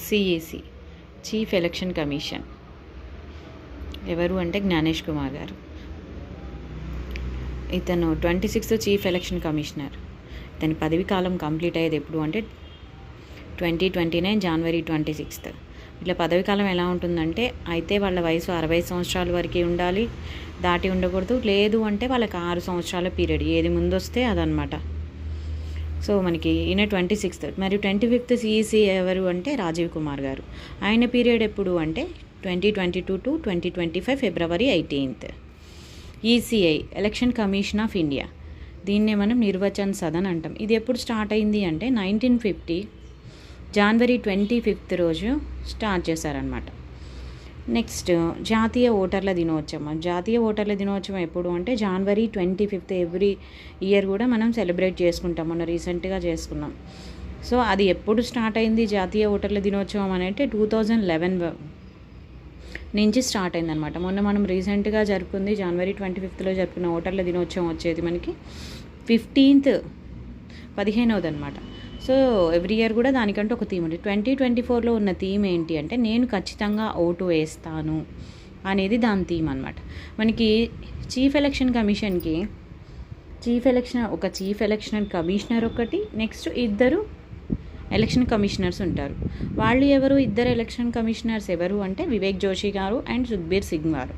CEC chief election commission ఎవరు అంటే జ్ఞానేష్ కుమార్ గారు. ఇతను 26th చీఫ్ ఎలక్షన్ కమిషనర్. ఇతని పదవి కాలం కంప్లీట్ అయ్యేది ఎప్పుడు అంటే 2029 జనవరి 26. ఇట్లా పదవి కాలం ఎలా ఉంటుందంటే, అయితే వాళ్ళ వయసు 60 సంవత్సరాల వరకు ఉండాలి, దాటి ఉండకూడదు. లేదు అంటే వాళ్ళకి 6 సంవత్సరాల పీరియడ్, ఏది ముందొస్తే అదనమాట. సో మనకి ఈయన 26th. మరియు 25th సిఈసి ఎవరు అంటే రాజీవ్ కుమార్ గారు. ఆయన పీరియడ్ ఎప్పుడు అంటే 2022 to 2025 February 18. ECI election commission of India, దీన్నే మనం నిర్వచన్ సదన్ అంటాం. ఇది ఎప్పుడు స్టార్ట్ అయింది అంటే 1950 జనవరి 25 రోజు స్టార్ట్ చేశారనమాట. నెక్స్ట్ జాతీయ ఓటర్ల దినోత్సవం. జాతీయ ఓటర్ల దినోత్సవం ఎప్పుడు అంటే జనవరి 25 ఎవ్రీ ఇయర్ కూడా మనం సెలబ్రేట్ చేసుకుంటాం. మొన్న రీసెంట్గా చేసుకున్నాం. సో అది ఎప్పుడు స్టార్ట్ అయింది జాతీయ ఓటర్ల దినోత్సవం అని అంటే 2011 నుంచి స్టార్ట్ అయిందనమాట. మొన్న మనం రీసెంట్గా జరుపుకుంది జనవరి 25లో జరుపుకున్న ఓటర్ల దినోత్సవం వచ్చేది మనకి 15th అనమాట. సో ఎవ్రీ ఇయర్ కూడా దానికంటే ఒక థీమ్ ఉంది. 2024లో ఉన్న థీమ్ ఏంటి అంటే నేను ఖచ్చితంగా ఓటు వేస్తాను అనేది దాని థీమ్ అనమాట. మనకి చీఫ్ ఎలక్షన్ కమిషన్కి చీఫ్ ఎలక్షన్ కమిషనర్ ఒకటి, నెక్స్ట్ 2 ఎలక్షన్ కమిషనర్స్ ఉంటారు. వాళ్ళు ఎవరు? 2 ఎలక్షన్ కమిషనర్స్ ఎవరు అంటే వివేక్ జోషి గారు అండ్ సుఖ్బీర్ సింగ్ గారు.